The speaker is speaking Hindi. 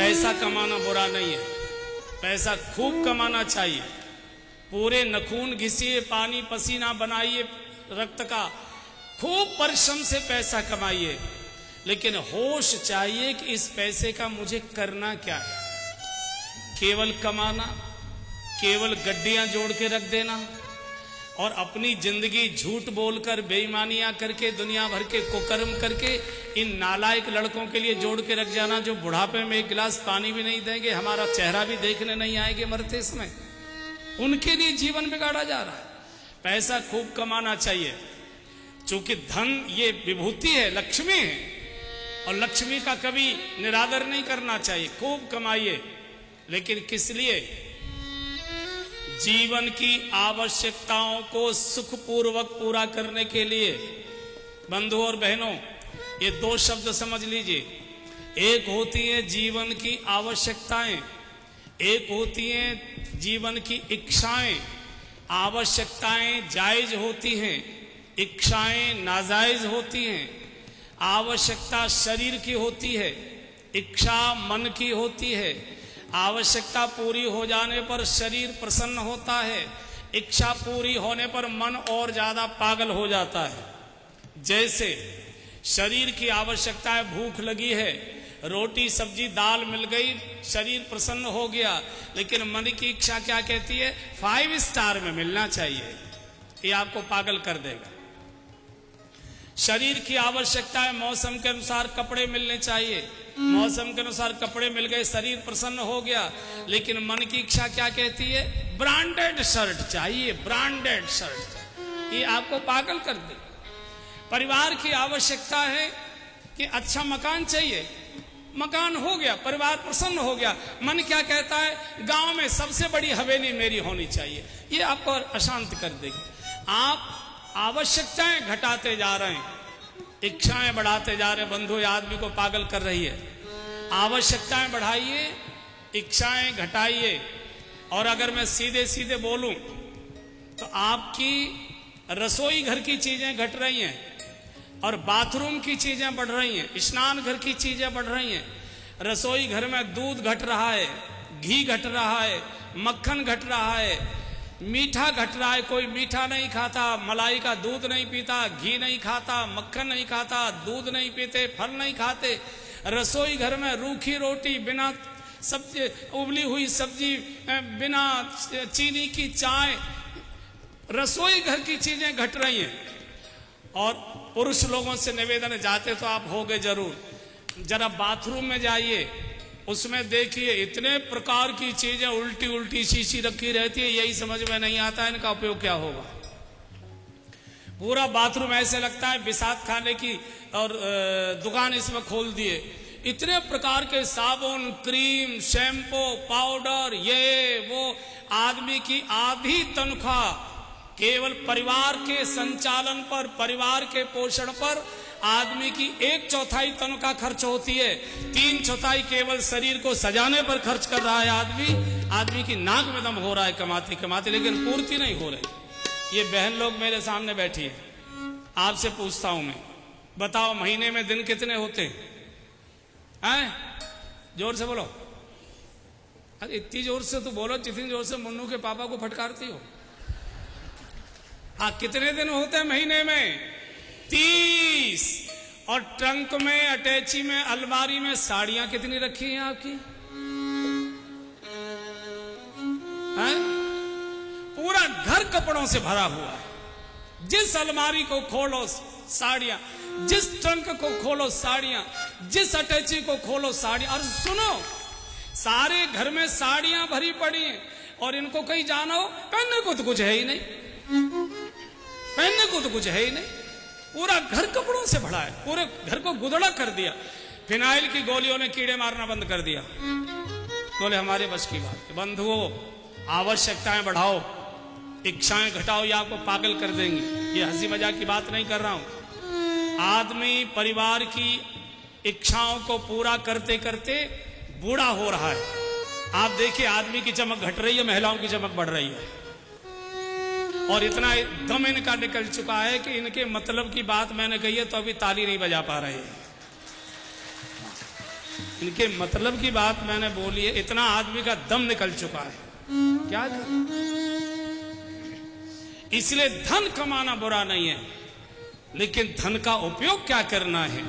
पैसा कमाना बुरा नहीं है, पैसा खूब कमाना चाहिए। पूरे नखून घिसिए, पानी पसीना बनाइए रक्त का, खूब परिश्रम से पैसा कमाइए, लेकिन होश चाहिए कि इस पैसे का मुझे करना क्या है। केवल कमाना, केवल गड्डियां जोड़ के रख देना और अपनी जिंदगी झूठ बोलकर बेईमानियां करके दुनिया भर के कुकर्म करके इन नालायक लड़कों के लिए जोड़ के रख जाना जो बुढ़ापे में एक गिलास पानी भी नहीं देंगे, हमारा चेहरा भी देखने नहीं आएंगे मरते समय, उनके लिए जीवन बिगाड़ा जा रहा है। पैसा खूब कमाना चाहिए, चूंकि धन ये विभूति है, लक्ष्मी है, और लक्ष्मी का कभी निरादर नहीं करना चाहिए। खूब कमाइए, लेकिन किस लिए? जीवन की आवश्यकताओं को सुखपूर्वक पूरा करने के लिए। बंधुओं और बहनों, ये दो शब्द समझ लीजिए। एक होती है जीवन की आवश्यकताएं, एक होती हैं जीवन की इच्छाएं। आवश्यकताएं जायज होती हैं, इच्छाएं नाजायज होती हैं। आवश्यकता शरीर की होती है, इच्छा मन की होती है। आवश्यकता पूरी हो जाने पर शरीर प्रसन्न होता है, इच्छा पूरी होने पर मन और ज्यादा पागल हो जाता है। जैसे शरीर की आवश्यकता है, भूख लगी है, रोटी सब्जी दाल मिल गई, शरीर प्रसन्न हो गया, लेकिन मन की इच्छा क्या कहती है? 5 स्टार में मिलना चाहिए। ये आपको पागल कर देगा। शरीर की आवश्यकता है, मौसम के अनुसार कपड़े मिलने चाहिए, मौसम के अनुसार कपड़े मिल गए, शरीर प्रसन्न हो गया, लेकिन मन की इच्छा क्या कहती है? ब्रांडेड शर्ट चाहिए, ब्रांडेड शर्ट। ये आपको पागल कर दे। परिवार की आवश्यकता है कि अच्छा मकान चाहिए, मकान हो गया, परिवार प्रसन्न हो गया, मन क्या कहता है? गांव में सबसे बड़ी हवेली मेरी होनी चाहिए। ये आपको अशांत कर देगी। आप आवश्यकताएं घटाते जा रहे हैं, इच्छाएं बढ़ाते जा रहे हैं। बंधु, आदमी को पागल कर रही है। आवश्यकताएं बढ़ाइए, इच्छाएं घटाइए। और अगर मैं सीधे सीधे बोलूं तो आपकी रसोई घर की चीजें घट रही हैं और बाथरूम की चीजें बढ़ रही हैं, स्नान घर की चीजें बढ़ रही हैं। रसोई घर में दूध घट रहा है, घी घट रहा है, मक्खन घट रहा है, मीठा घट रहा है। कोई मीठा नहीं खाता, मलाई का दूध नहीं पीता, घी नहीं खाता, मक्खन नहीं खाता, दूध नहीं पीते, फल नहीं खाते। रसोई घर में रूखी रोटी, बिना सब्जी, उबली हुई सब्जी, बिना चीनी की चाय, रसोई घर की चीजें घट रही हैं। और पुरुष लोगों से निवेदन, जाते तो आप होगे जरूर, जरा बाथरूम में जाइए, उसमें देखिए इतने प्रकार की चीजें उल्टी उल्टी शीशी रखी रहती है, यही समझ में नहीं आता है इनका उपयोग क्या होगा। पूरा बाथरूम ऐसे लगता है बिसात खाने की और दुकान इसमें खोल दिए। इतने प्रकार के साबुन, क्रीम, शैम्पू, पाउडर, ये वो। आदमी की आधी तनख्वाह केवल परिवार के संचालन पर, परिवार के पोषण पर आदमी की 1/4 तनख्वाह खर्च होती है। 3/4 केवल शरीर को सजाने पर खर्च कर रहा है आदमी की नाक में दम हो रहा है कमाते कमाते, लेकिन पूर्ति नहीं हो रही। ये बहन लोग मेरे सामने बैठी है, आपसे पूछता हूं मैं, बताओ महीने में दिन कितने होते हैं? जोर से बोलो। अरे इतनी जोर से तो बोलो जितनी जोर से मुन्नू के पापा को फटकारती हो। हाँ, कितने दिन होते हैं महीने में? 30। और ट्रंक में, अटैची में, अलमारी में साड़ियां कितनी रखी हैं आपकी? हैं? पूरा घर कपड़ों से भरा हुआ है। जिस अलमारी को खोलो साड़ियां, जिस ट्रंक को खोलो साड़ियां, जिस अटैची को खोलो साड़ियां। और सुनो, सारे घर में साड़ियां भरी पड़ी हैं और इनको कहीं जानो, पहनने को तो कुछ है ही नहीं, पहनने को तो कुछ है ही नहीं। पूरा घर कपड़ों से भरा है, पूरे घर को गुदड़ा कर दिया। फिनाइल की गोलियों ने कीड़े मारना बंद कर दिया। बोले हमारे बस की बात है। बंधुओं, आवश्यकताएं बढ़ाओ, इच्छाएं घटाओ, ये आपको पागल कर देंगी। ये हंसी मजाक की बात नहीं कर रहा हूं। आदमी परिवार की इच्छाओं को पूरा करते करते बूढ़ा हो रहा है। आप देखिए, आदमी की चमक घट रही है, महिलाओं की चमक बढ़ रही है। और इतना दम इनका निकल चुका है कि इनके मतलब की बात मैंने कही है तो अभी ताली नहीं बजा पा रहे हैं। इनके मतलब की बात मैंने बोली है, इतना आदमी का दम निकल चुका है, क्या करें। इसलिए धन कमाना बुरा नहीं है, लेकिन धन का उपयोग क्या करना है